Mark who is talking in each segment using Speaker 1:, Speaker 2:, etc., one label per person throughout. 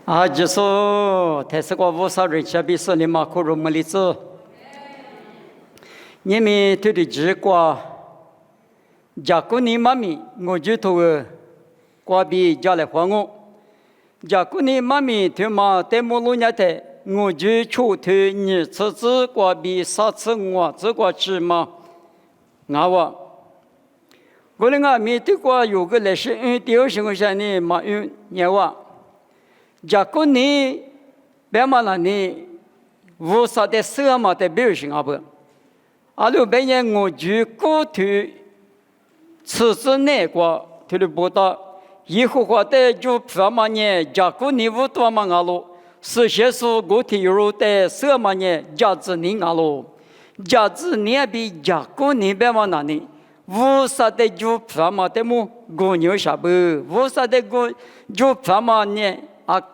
Speaker 1: 아주소 대스과 보사를 잡이서니 마코로 멀리서 님이 들이지과 자꾸니 마미 ngoju토 과비 잘레 황오 자꾸니 마미 드마 때모루냐테 ngoju초트 니츠즈 과비 사츠와 저과 지마 나와 고랭아 미트과 요거 레시 디오싱고샤니 마유 냐와 자꾸니 배만하니 우사대 스마대 배우싱아버 알로 배에 ngoju코트 스스내과 들보다 이후화대 주 프라마니 자꾸니 우토망알로 스셰수 고티요로테 스마니 자즈닝알로 자즈니비 자꾸니 배만하니 우사대 주 프라마테무 고뇨샤브 우사대 주 프라마니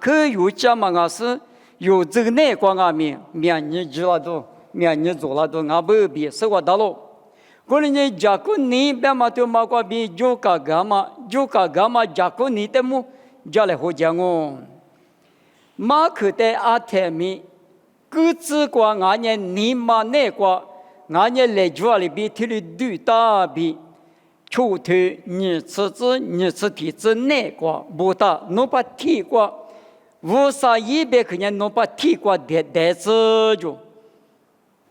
Speaker 1: 그 유자망아스 요즈네 광아미 미안니 줄라도 미안니 졸라도 나버비 서와달로 고리니 자꾸니 베마토 마과비 조카가마 자꾸니 때무 잘레 호장오 마크테 아테미 그츠과 나냐 니마네과 나냐 레주알비 틀리두타비 초트 니츠티즈네과 보다 노파티과 우사 입에 그냥 노파티과 대서죠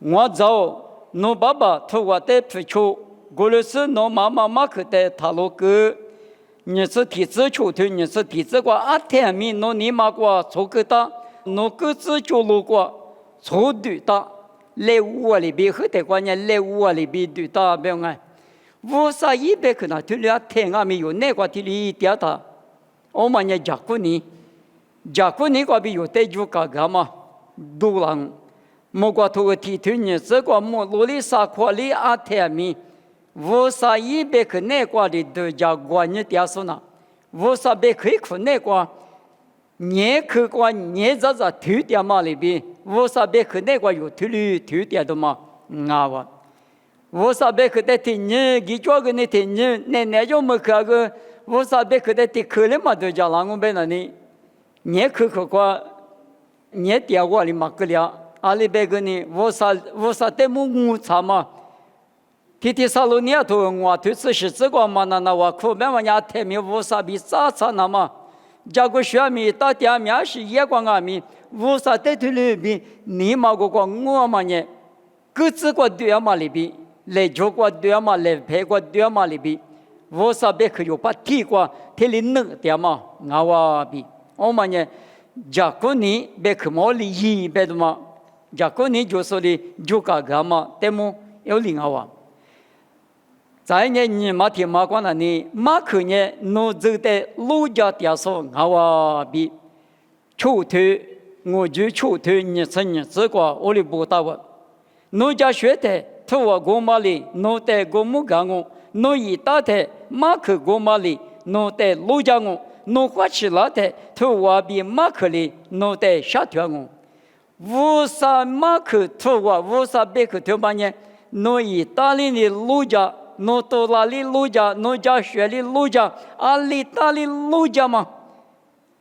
Speaker 1: 와자오 노바바 토와테 프초 고르스 노마마마 그때 탈로그 니츠티즈 초트 니츠티즈과 아테미 노니마과 소크다 노크즈 조로과 소두다 레우알리비 흐대과냐 레우알리비 두다 병아 우사 입에 그나 들려 탱함이 요 내과 들이 디아다 오마냐 자꾸니 과비 요때 주가가마 두랑 모과 토티 드니 저과 모 로리사 콜리 아테미 우사 입에 그 내과리 드자과니 디아소나 우사 베크 그 내과 nye 그과 녜자자 드디아마리비 우사 베크 내과 요 들이 드디아도마 나와 우사베 그때 티니 기초그니 티니 내내죠 뭐가그 우사베 그때 티 클레마도 자랑은베나니 nye 그거과 nye 디아고리 막걸리야 알리베그니 우사 때문구 참아 티티살로니아 도응와 드스시즈과 만나나와 쿠메마냐 테미 우사비 사사나마 자고샤미 따티아미아시 예광아미 우사 때틀리비 니마고과 무아마nye 그츠과 뒤아말리비 레조과 뒤아마 레베과 뒤아말리비 우사베크 요파티과 텔린능 디아마 나와비 오마nye 자꾸니 베크몰리 이 베드마 자꾸니 조소리 조카가마 때모 요링아와 자이nye 니 마티마과나니 마크nye 노즈데 루자티아소 나와비 초트 ngoju 초트 니선니 저과 올리보다와 노자 쉐테 토와 고말리 노테 고무강오 노이 따테 마크 고말리 노테 루장오 노화치라테 토와비 마크리 노테 샤트왕오 우사 마크 토와 우사 베크 토바nye 노이 딸리니 루자 노토라리 루자 노자 쉐리 루자 알리 딸리 루자마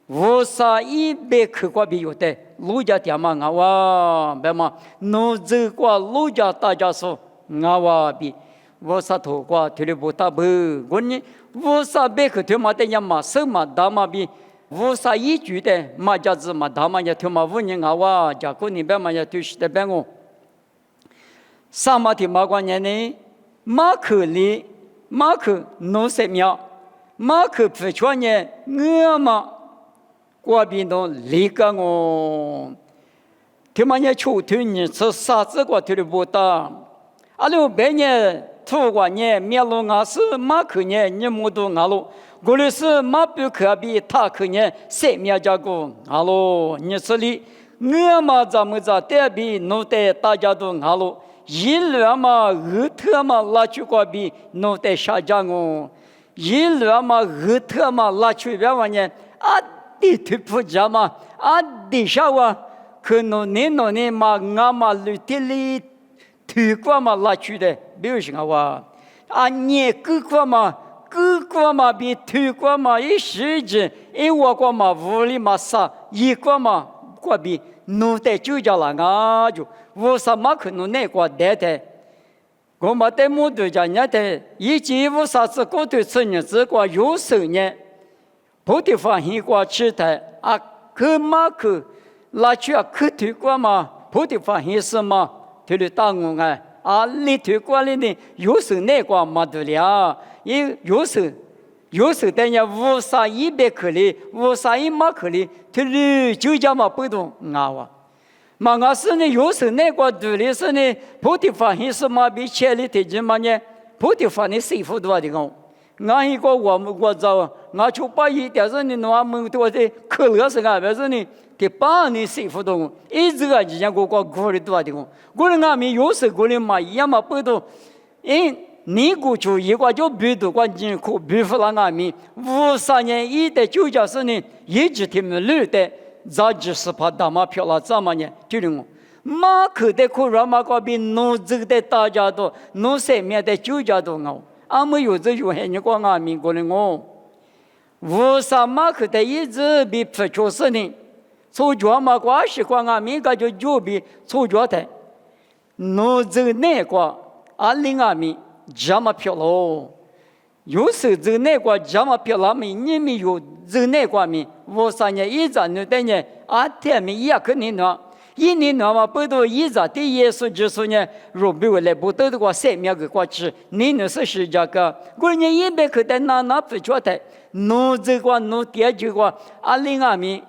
Speaker 1: 우사 이베크과 비요테 루자 디아마 나와 베마 노즈과 루자 따자소 나와비 우사 토과 들보다 버고니 우사 베크 되마데 야마 서마 다마비 우사 이주데 마자즈마 다마냐 토마 분이 나와 자꾸니 베마냐 투시데 뱅오 사마티 마관냐니 마크 노세며 마크 프초nye ngama 과비노 리강오 대만의 초등이 서사즈과 들보다 알로 베nye 토과nye 멜롱아스 마크nye 니모도 알로 고르스 마프카비 타크nye 세미아자고 알로 니슬리 ng마자무자 대비 노테 따자도 알로 일르아마 으트아마 라추과비 노테 샤장오 일르아마 으트아마 라추베와nye 디트푸자마 아디샤와 그노니노니 마가마르틸리 트과마 라추데 비우싱아와 아니에 그과마 各国嘛比推国嘛一时间，一我国嘛屋里嘛啥，一国嘛国比奴的就叫了啊就，我什么可能那国带的。我们在木头家人的，以及无啥子过头吃日子过有时呢，不得放心过吃的啊，可嘛可，那去啊可推过嘛，不得放心什么，推了打我哎，啊你推过了呢，有时那个嘛得了，也有时等下无啥100克里，无啥100克里，推了就叫嘛不动啊哇。嘛，我是呢，有时那个独立是呢，不得发现是嘛比前里的人嘛呢，不得发现师傅多的讲，俺一个我找，俺就把一点是呢，我们多的可乐是俺，但是呢，第8年师傅多，一直啊，以前我过里多的讲，过了俺们有时过了嘛，一样嘛不多，你过去一个就比多个人口比不了俺们，53年一的就叫是呢，一直他们录的。咋就是怕大马票了，怎么呢？就我马口的苦让马个比农这的大家多，农上面的酒家多熬。俺们有这有很多个俺民国的我，为啥马口的一直比不就是呢？出家嘛关系个俺民个就比出家的，农这那个俺领俺民这么票喽。有时这那个这么漂亮，你们有这那个咪？53年一直那等呢，他们也可能呢，一年呢嘛不多一直的耶稣就是呢，若比为来不得的话，3个过去，你那是世界个，过年100克的那不觉得，弄这个弄第这个，领俺们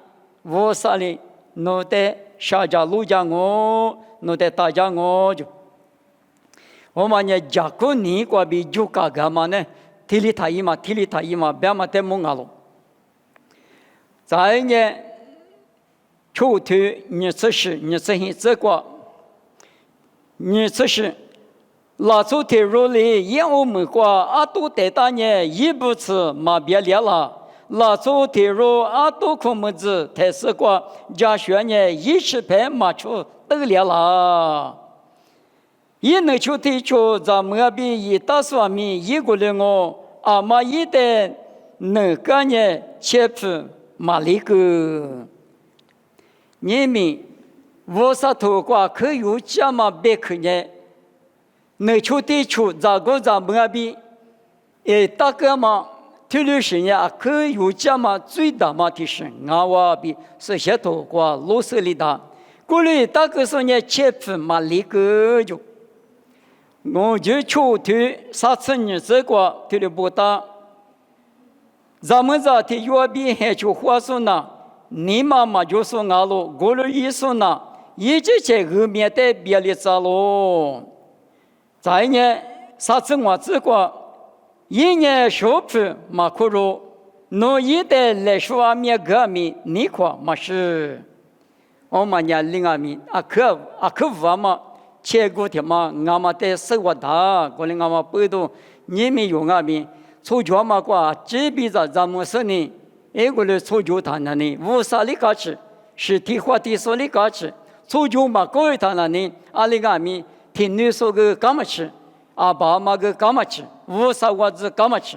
Speaker 1: 53年弄的下家路家我，弄的大家我就，我们呢家过年过比就干嘛呢？提里他一嘛，别嘛得蒙阿喽。再呢，秋头日子是日子很这个，日子是拉出铁路里也我们过阿都得大呢，一不吃嘛别了啦。拉出铁路阿都空么子，才是过家学呢，10盘嘛出得了啦。一能去提出咱们比一大说明一个人哦，阿妈一的能干呢，切풀马里个，你们我啥头瓜可有这么别可呢？能去提出这个咱们比，大个嘛，提律师呢可有这么最大嘛的是我比是些头瓜罗斯里达，过来大个说呢切풀马里个就。我就求推啥子日子过推的不大，咱们这的约比还就话说呢，你妈妈就说俺喽，过了一说呢，一直在后面的别里走喽。再呢，啥子我这个一年小铺马可罗，侬一代来说面革命，你可没事，我们家另外面可不嘛。结果他妈俺们在生活大，过来俺们不懂，你们有俺们出家嘛过，这辈子咱们是呢，过来出家谈的呢，无啥里搞吃，实体化的说里搞吃，出家嘛过一谈的呢，里俺们听你说个干嘛吃，爸妈个干嘛吃，无啥我子干嘛吃，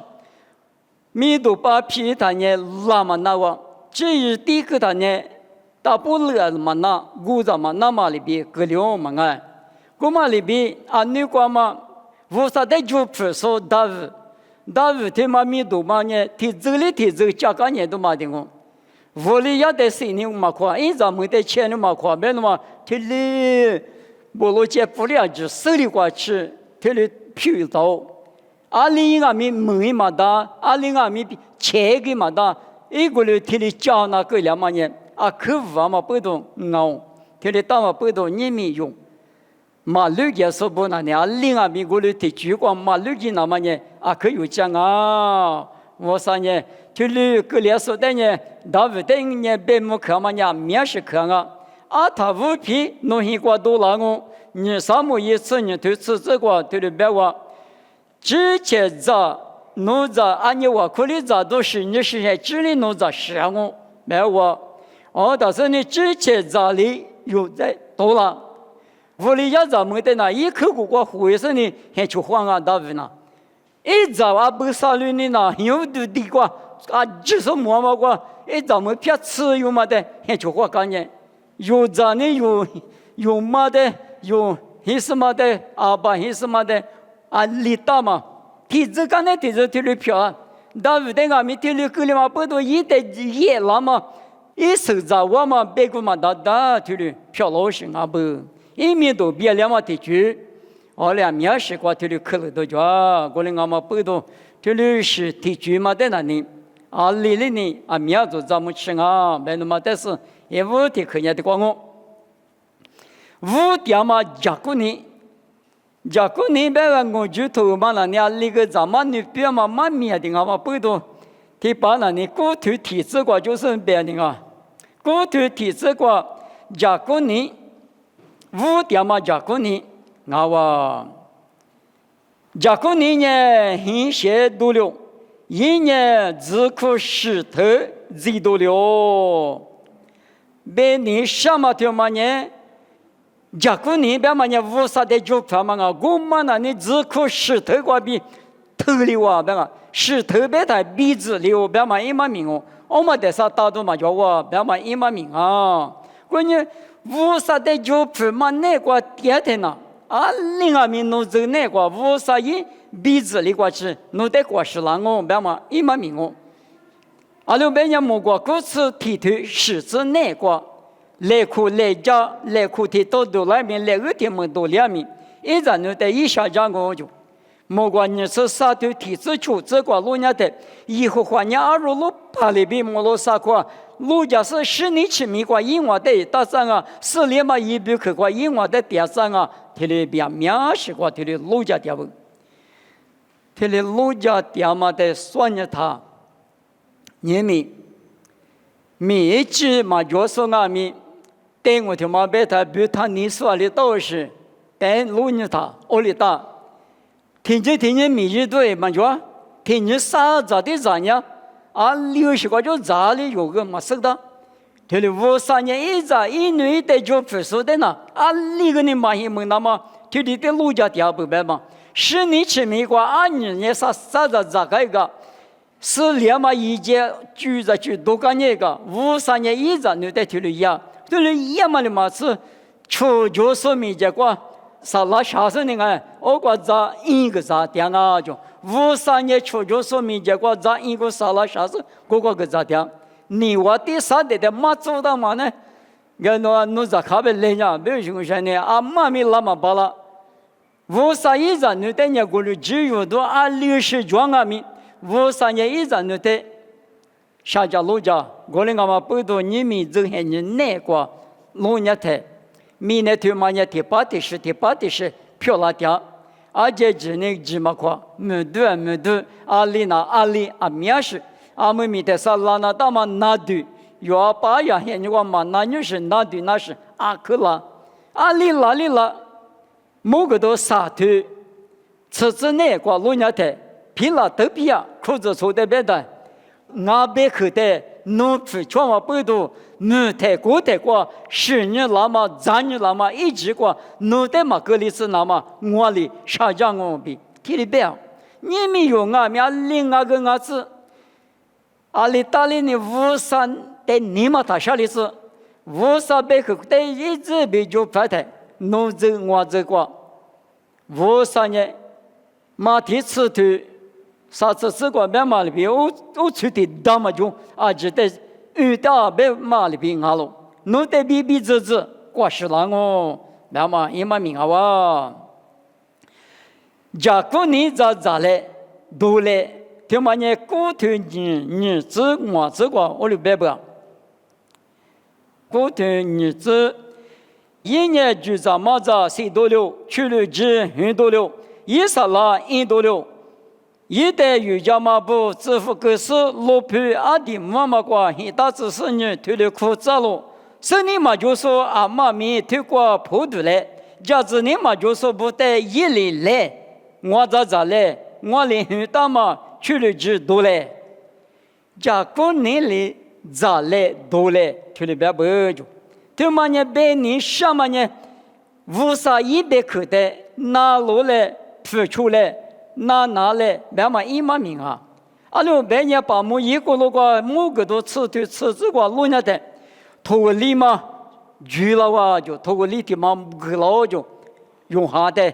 Speaker 1: 米都把皮谈呢拉嘛那我，至于第一个谈呢，大不了嘛那，古早嘛那嘛里边格了嘛哎。我们里边你讲嘛，无啥的就不说大夫他妈咪都嘛呢，他这家个人都嘛的我，屋里也得生意嘛快，咱们的钱嘛快，没那么他哩不落接不了就手里过去，他哩皮刀，里俺们门嘛大，里俺们钱个嘛大，一个人他哩交那个了嘛呢，客户嘛不懂他哩打嘛不懂你们用。马路也说不那呢，另外面过来的主管马路的那么呢，可有讲啊，我说呢，就那个来说的呢，大不的呢，别么看嘛呢，面是看他无皮弄一个多了我，你什么意思呢？就吃这个，对别我，之前在弄在你我可里在都是你是在这里弄在是我，没我，但是你之前在里有在多了。屋里要咱们的那一口过回事呢，还去换大夫呢。一早啊不杀驴呢那有的地瓜啊就是么么瓜一早么撇吃有嘛的很就话干呢有咋呢有嘛的有黑什么的啊把黑什么的啊里大嘛体质干呢体质体力票大不的啊米体力够了嘛不多一的也了嘛一手早我嘛别个嘛大体力票老行啊不一面都别了嘛地区我俩面试过体力课了都叫过来我们不多体力是地区嘛在那里啊里里呢啊面就咱们吃啊没那么但是也无的可以的光我无点嘛加过你假如你别问我就头嘛那你啊那个咱们你别嘛慢面的啊嘛不多提把那你骨头体质过就是别的啊骨头体质过假如你无点嘛假如你啊哇假如你呢很些多了一年只可石头几多了别你什么条嘛呢假如你别嘛呢无啥的就法嘛啊，我们那你只可石头过比头里哇别嘛，石头别太鼻子里哦别嘛一码命哦，我们得啥大多嘛叫我别嘛一码命啊，关键无啥的就法嘛那个第二天呐，啊另外面弄这那个无啥一鼻子里过去，弄得过是啷个别嘛一码命哦，啊六别人莫过故此提头石子那个。来苦来家来苦的都来面来个天门都两面，一阵呢在一下讲我就，莫管你是啥头体质出这个路伢的，以后话你二路爬里边莫路啥块，路家是十年前面过英文的大山啊，十年嘛一边去过英文的第三啊，这里边面试过这里路家掉不，这里路家掉嘛的算着他，年米，米只嘛就是俺米。但我他妈别他比他你说的倒是，但路你他我里打，听见每日对嘛说，听见啥咋的咋样，啊60个就咋的有个嘛是的，这里53年一咋一女的就不说的呢，啊那个你嘛也没那么，这里的路家掉不白嘛，10年前面过2年啥咋个。是连嘛一节住着去多干那个53年一咋你在这里呀？这里也嘛的嘛是，出就是没结果，啥拉下生的个，我觉着一个咋点啊就53年出就是没结果，咋一个啥拉下生，个咋点？你我第三代的嘛做到嘛呢？个侬咋看不来呀？没有什么呢？啊妈咪拉嘛巴拉，53一咋你在那过了只有多60庄啊咪。53年一阵的在下家路家，我们嘛不多你们这些人那个路年台，明年头嘛年第8第10漂亮点，而且只那只嘛块，没多，阿里啊面试，阿们的啥拉那大嘛那对，要把呀现在我嘛那就是那对那是阿克拉，阿里啦，某个都啥头，吃那个路年台。皮了都皮呀，裤子穿的别的，俺别口袋，农夫全部不多，农太过10年了嘛，3年了嘛，一直过，农的嘛格里是那么，我里啥讲我比，提里别，你们有俺们另外个俺子，阿里大里呢53的你嘛他啥里是，53别口袋一直被就发的，农这我这个，53年，马蹄吃头。啥子这个别马里边，我出的大嘛就啊，只得遇到别马里边啊喽，弄得比这过时了哦，别嘛也嘛明啊哇。假如你咋嘞，多嘞，他妈呢骨头你这我这个我就别不，骨头你这一年就咋么咋谁多了，去了几很多了，一啥啦1多了。一代瑜伽马步支付个是罗皮阿弟妈妈瓜，现大只是你推了裤子了，是你嘛就说啊妈咪推过坡度来，假子你嘛就说不带一里来，我咋来，我连很大嘛去了几多来，假如你里咋来多来，去了别不就，他妈呢别你什么呢，无啥100口袋拿落来付出来。拿来别嘛一嘛名啊，阿罗别年把木一个路过某个都吃这个路那的，头个里嘛住了哇就头个里的嘛个老就用下的，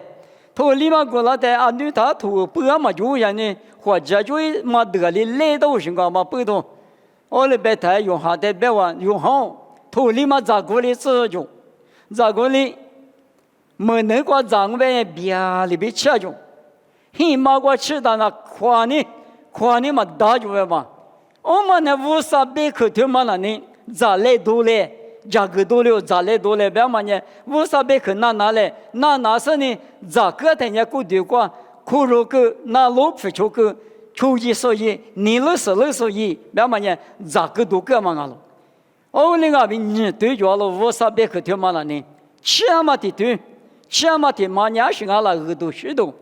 Speaker 1: 头个里嘛个老的啊女他头不嘛就人呢，或者就嘛得里来到什么嘛不懂，我来别台用下的别话用好，头里嘛咋个里吃就咋个里。没那个长辈别里边吃就，嘿嘛个吃的那夸你嘛大就嘛，我们那无啥别口头嘛那呢，咋来多嘞，价格多了咋来多嘞，别嘛呢，无啥别口拿嘞，拿是呢，咋个的呢？过对过，苦肉个拿老皮球个，秋季所以，你了所以，别嘛呢，咋个都个嘛了，我那个边你对着了无啥别口头嘛那呢，吃嘛的对。吃嘛的嘛年是俺啦耳朵许多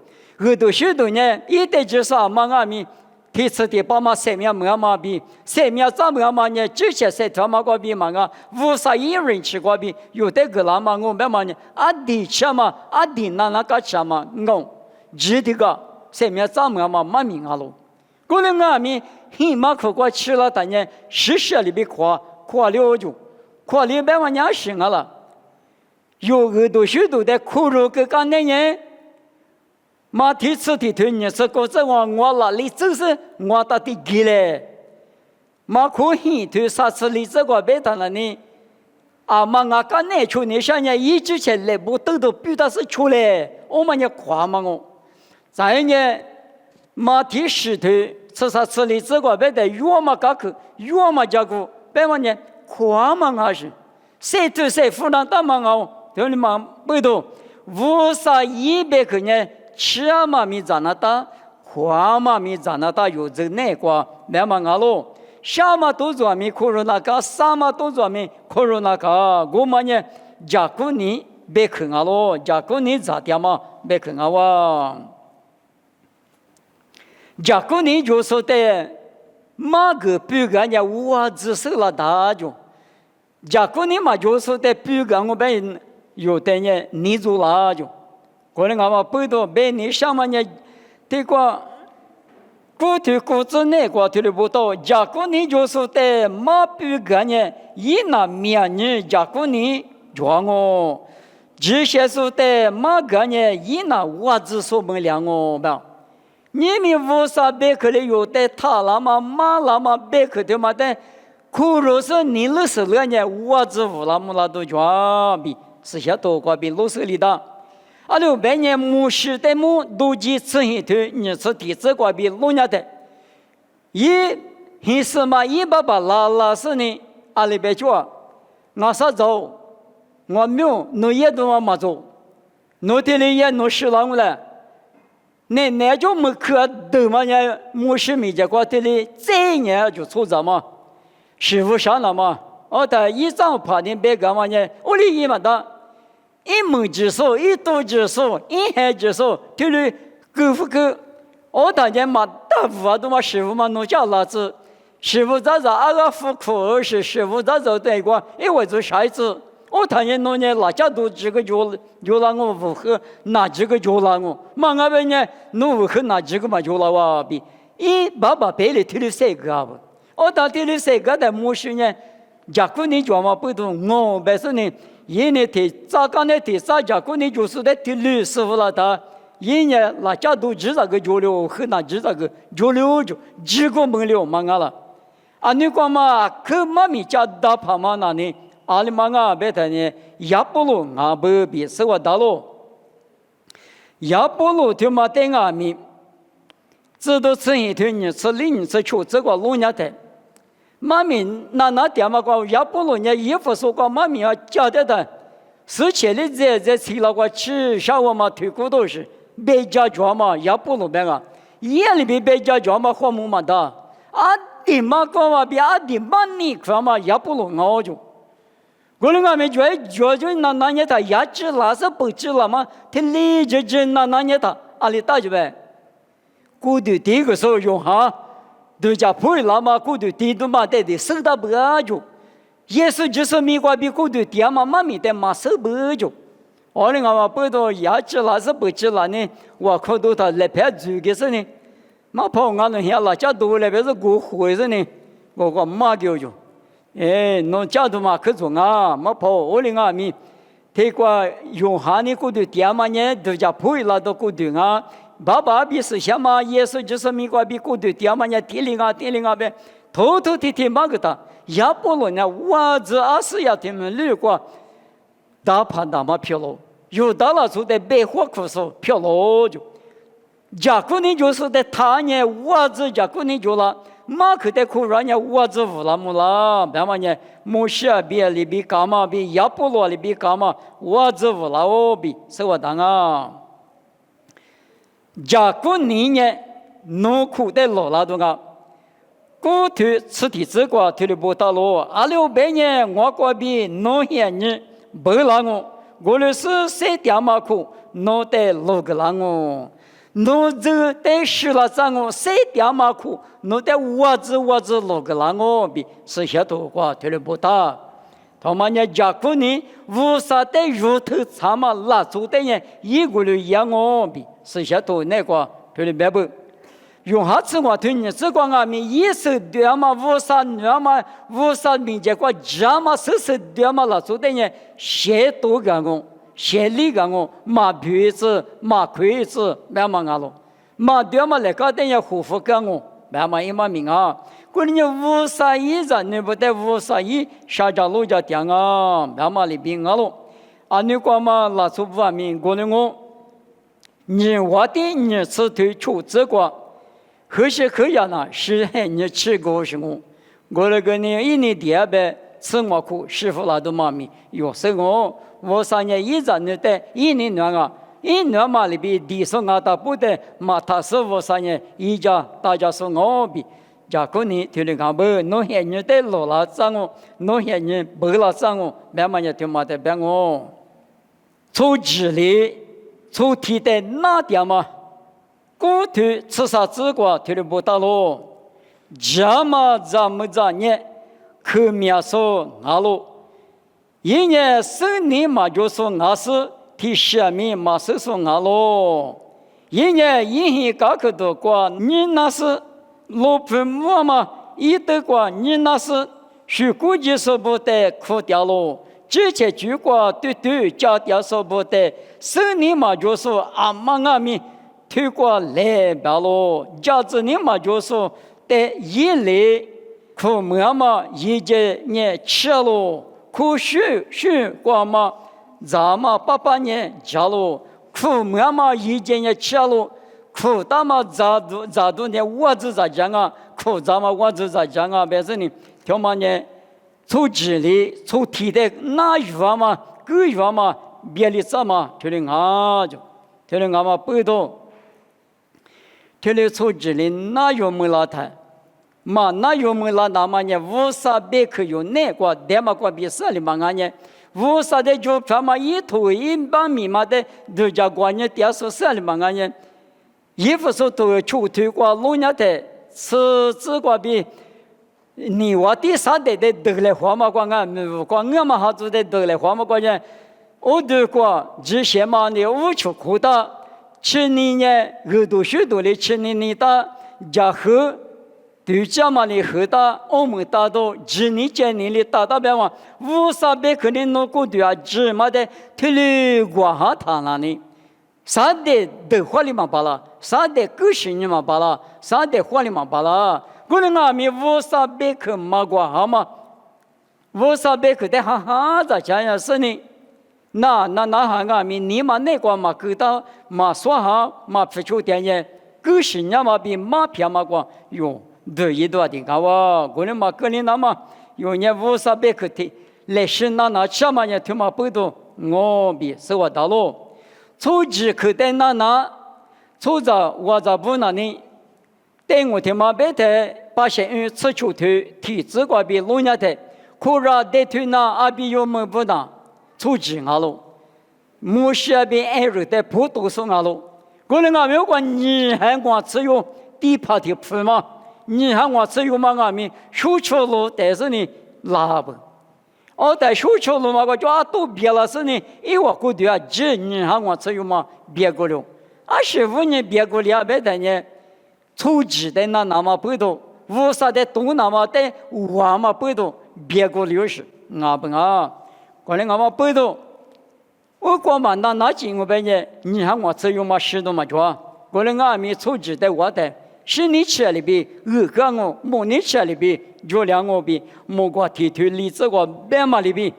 Speaker 1: 呢，一代就是俺们阿米，提次的把嘛三面么嘛比，三面咱们嘛呢，这些三条嘛个比嘛个，无啥一人吃个比，有的个啦嘛我们嘛呢，阿弟吃嘛，阿弟那个吃嘛，我，只的个三面咱们嘛名阿喽，过来阿米，嘿嘛可过吃了，但呢，实里边夸了就，夸里边嘛年是俺啦。有耳朵许多的苦肉个干那人，马蹄子的腿你是个这我哪里真是我到底给嘞？马可以腿啥子里这个别谈了呢？啊嘛我干那出你想呢一直起来不都表达是出来，我们也夸嘛我，再呢马蹄石腿吃啥子里这个别的越嘛干去越嘛加个，别嘛呢夸嘛还是，谁对谁负担大嘛我。对你嘛不懂，无啥100个人吃嘛米咋那大，花嘛米咋那大有这那个，那么阿罗，下嘛都做米苦肉那个，啥嘛都做米苦肉那个，我们呢，加古尼别看阿罗，加古尼咋的嘛别看阿哇，加古尼就说的，马个不干呀，我只是了大就，加古尼嘛就说的不干我们。有的呢，你做啦就，可能俺们不多，别你上面呢，这个过去过子那个提了不到，假如你就是的马不干呢，一拿面呢，假如你装哦，这些说的马干呢，一拿袜子说不了哦，吧？你们无啥别可能有的他那么马那么别可的嘛的，苦肉是你那时候呢，袜子无那么那都装比。是些多个比老师里的，阿六百年牧师的牧都记吃一头，你吃第这个比老年的，一是嘛一把拉是呢，阿里边说，我啥走，我没有，侬也都没走，侬这里也侬是啷个了？那就没可都嘛呢，牧师没结果这里这年就出着嘛，师傅上了嘛。我的一张爬的别干嘛呢？我的一嘛的，一门之数，一多之数，一海之数，对了，够不够？我当年嘛，大部分都嘛师傅嘛弄叫老子，师傅咋子阿个夫苦是师傅咋子对过，因为做啥子？我当年弄呢，哪家都这个就让我不喝，哪这个就让我，嘛那边呢，弄不喝哪这个嘛就让我比，一爸爸别里提了三个不？我当提了三个的牧师呢。假如你讲嘛不懂，我但是呢，一年提咋个呢提啥？假如你就是在提律师傅了他，一年那家都知道个交流，很难知道个交流就几个门了嘛了。啊，你讲嘛，可嘛咪家大怕嘛那呢？阿里嘛啊，别的呢，也不如啊不比是我大喽，也不如就嘛对阿咪，知道吃一天你吃零吃吃这个老年的。妈咪那点嘛个，也不如人家衣服说个妈咪要交代的，事前的在吃那个吃下午嘛推骨头是别家家嘛，也不如别个，夜里边别家家嘛花木嘛的，阿弟嘛个嘛比阿弟嘛你看嘛也不如我就，我那没觉那年他也吃那是不吃了嘛，他理解那年他阿里大就呗，过的第一个时候用哈。都家配了嘛，过头地都嘛得的手打不就，也是就是米瓜比过头地嘛米的嘛手不就，我哩我不到牙齿那是不治了呢，我看到他来拍住的是呢，嘛跑俺那下拉家多来别是过会是呢，我骂叫就，侬家多嘛去做啊，嘛跑我哩俺咪，他过用哈尼过的爹嘛呢，都家配拉到过的啊。爸爸比是什么？耶稣就是米瓜比过的爹嘛呢？天灵啊呗，头天天嘛个他，亚波罗呢？我这20亚天们旅过，大盘大嘛飘了，有到了就得白火苦手飘了就，假过年就是在他呢，我这假过年就了，马克的苦人呢，我这乌拉木啦，别嘛呢，摩西比里比干嘛比亚波罗里比干嘛，我这乌拉哦比，是我当啊。假过年呢，农苦的老拉多个，过头吃的这个头里不到了，2600年我过比农闲人不拉我们是3点嘛苦，农得6个拉我，农这得10了张我3点嘛苦，农得我这6个拉我比是些多个头里不到。他们呢，假过年无啥的肉头茶嘛，拉住的人一个人一样哦比。是些多那个对的白不，用下次我对你这个俺们一手对嘛，无啥对嘛，无啥民间个家嘛，手对嘛了，做的人写多个我，写里个我，马鼻子、马筷子，慢慢啊咯，马对嘛来个的人护肤个我，慢慢一马命啊，过年无啥意思，你不得无啥意，啥家路家店啊，慢慢里边啊咯，啊你个嘛拉出不命过年我。你我的你是对出这个，何时何样呢？是很你吃过什么？我那个呢，一年第2百吃我苦，师傅那都妈咪有时我3年1年的1年2啊，1年嘛里边第3啊，他不得嘛，他是我3年1家大家说我比，假过年听你看不？侬现你的老了张我，侬现你不了张我，慢慢也听嘛的变我，从这里。从提的那点嘛，过头吃啥子个提的不到咯，这么咱们呢，可描述阿咯，一年10年嘛就说阿是提下面嘛是说阿咯，一年一搞个多个，你那是老婆母嘛，一得个你那是许估计说不得哭掉咯。之前举过对家掉说不得，10年嘛就说阿妈阿咪推过来白咯，家子年嘛就说得一类苦妈妈一节年吃咯，苦许过嘛，咱们88年吃咯，苦妈妈一节年吃咯，苦大嘛咋多年我子咋讲啊，苦咱们我子咋讲啊，别是你听嘛呢？从这里从提的那月嘛，个月嘛，别的怎么？听了俺就，听了俺嘛不懂。听了从这里那月没拉谈，嘛那月没拉那么呢？无啥别可用那个，得嘛个比啥哩嘛俺呢？无啥的就他妈一头一把米嘛的，都叫过年点数啥哩嘛俺呢？衣服说都出推过老年的，吃这个比。你我第3代的得来花嘛光啊，光我们哈子的得来花嘛光呢，我都过之前嘛的5处苦的，7年呢耳朵许多的7年的家后，对家嘛的后的，我们达到7年9年的达到边嘛，500可能弄过对啊，芝麻的特里瓜哈他那里，3代得花里嘛巴拉，3代90年嘛巴拉，3代花里嘛巴拉。过年俺们500克马瓜好吗？500克的哈哈在家样是呢？那哈俺们你嘛那个嘛给到嘛说哈嘛付出点钱，90年嘛比马票嘛光哟，得一多的干哇！过年嘛过年那嘛有年500克的，来是那吃嘛呢？他妈不多，我比是我大喽。从几克的从这我这不那呢？但我他妈白的把些吃出头体质个比老年的，可让得头那阿比有么不那，出几阿喽，莫是阿比爱热的不多说阿喽，可能阿没有个你喊我只有低趴的铺嘛，你喊我只有嘛阿咪输出了，但是呢拉不，我在手球了嘛，我就都别了是呢，我估计啊，几年哈我只有嘛别过了，25年别过了，别的呢，初级的那么不多，50的多那么的我嘛不多，别过了是，不啊，过来我嘛不多。我光嘛那进我边呢，你看我只有嘛10多嘛着，过来俺们初级的我的10年前里边个我5年前里边就两我边莫过提推例子个别嘛里边，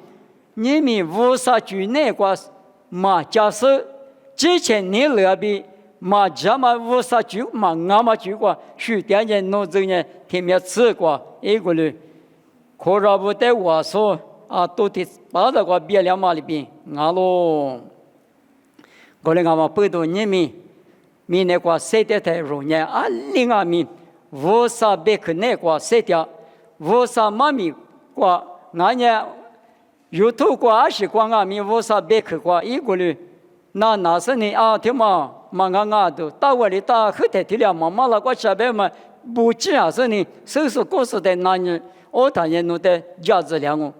Speaker 1: 你们50句那个嘛假设之前你那边嘛这么50句嘛俺嘛句个许点人弄这呢天面吃过一个嘞，可是不得我说。都得把这个别两码里边，咯，过来嘛不多你们那个谁的太容易另外面50别克那个谁的50妈咪个俺家有头个20个俺们50别克个一个嘞，那是你听嘛俺都到我里到后台提了妈了个下边嘛不只是你手术过时的那人，我当然弄的价值量哦。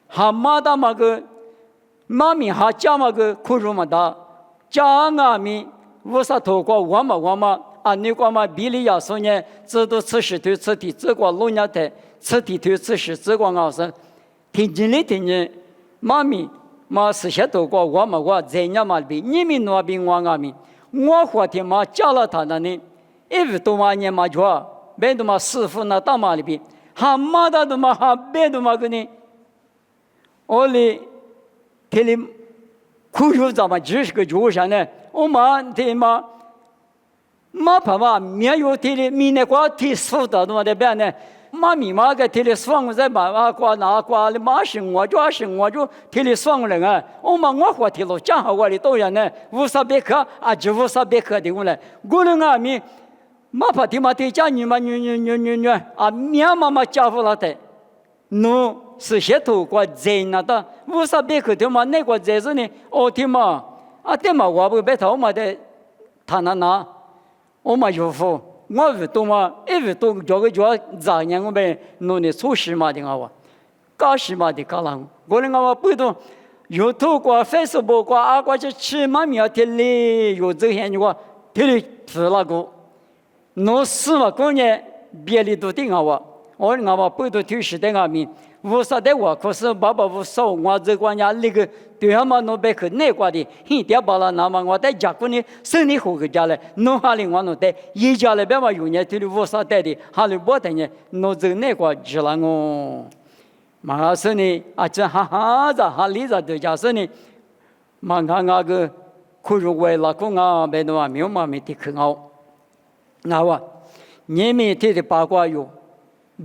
Speaker 1: 哈马达嘛个，妈咪哈家嘛个苦肉嘛大，家俺们50多个我嘛，你个嘛比例要说呢，这都70头吃的，这个老年的吃的头70，这个俺是，听见，妈咪嘛40多个我在家嘛比，你们那边我俺们，我话题嘛加了他那呢，1多万年嘛着，别的嘛师傅那大嘛里边，哈马达的嘛哈别的嘛个呢。我哩，他哩苦肉咱们只是个肉上呢，我们他嘛，怕嘛，没有他哩米那个他收到的嘛的边呢，米嘛个他哩双在嘛挂拿挂哩马生活就他哩双人啊，我话他了，讲好我哩多人呢，50别克就50别克的我来，我哩俺们，怕他嘛他家女嘛女面嘛家伙了的，喏。是些头个人那的，50别克的嘛，那个人是呢，的嘛，的嘛，我不别头嘛的，他那，我嘛有福，我不多嘛，不多这个咋样我们弄的初始嘛的我，80嘛的搞了，我那我不多，有头个 Facebook 个个就吃嘛面的嘞，有这些你个，这里吃那个，弄死嘛，过年别里都顶我嘛不多提示的俺们。50的我可是爸我少，我这个家那个对他们弄别去那个的，现在把了那么我在家过呢，生意好个家嘞，弄下来我弄的，一家里边嘛有年这里50带的，哈里不带呢，弄这那个知了我，嘛是呢这哈里子对家是呢，嘛看那个苦肉为了个别的嘛没有嘛没得去你们这的八卦有。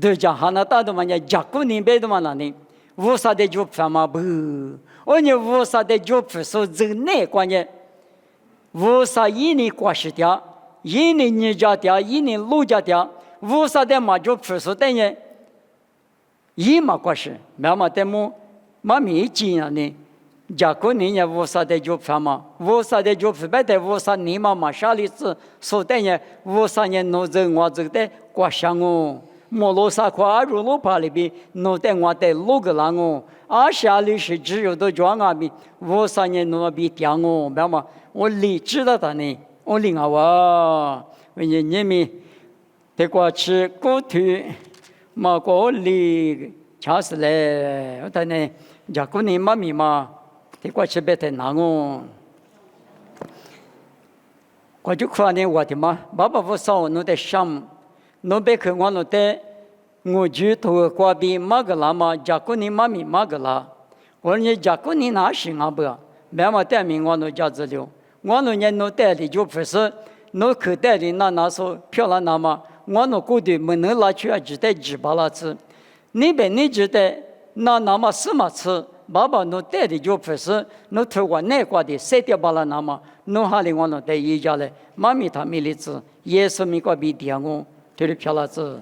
Speaker 1: 对家哈那大的嘛，家过年别的嘛那呢，50的就什么不？我呢50的就不说这那关键，50一年过10天，一年你家的，一年路家的，50的嘛就不说等于，一嘛过10，没嘛的么，嘛没几样呢，家过年呢50的就什么，50的就不别的50年嘛啥例子，说等于50年弄这我这的过上哦。莫罗萨夸如罗帕里边，弄得我在路个浪哦，下里是只有的庄阿边，50年弄边掉哦，明白吗？我理知道的呢，我领我，你们得过去过去，嘛过里恰是嘞，我等呢，家过年嘛咪嘛，得过去别太难哦。我就看呢我的嘛，爸爸不少弄得上。侬别看我弄的，我就头挂边马个啦嘛，家过年妈咪马个啦，我说家过年哪行啊不？没嘛带名我弄家子了，我弄人弄带的就不是，弄口袋里那说漂亮那嘛，我弄过的没能拿去只带几把拉吃，那边你只带那么什么吃？爸爸弄带的就不是，弄头挂那挂的塞掉把拉那嘛，弄下来我弄带一家来，妈咪他没例子，也是没个比点我。这里漂亮子。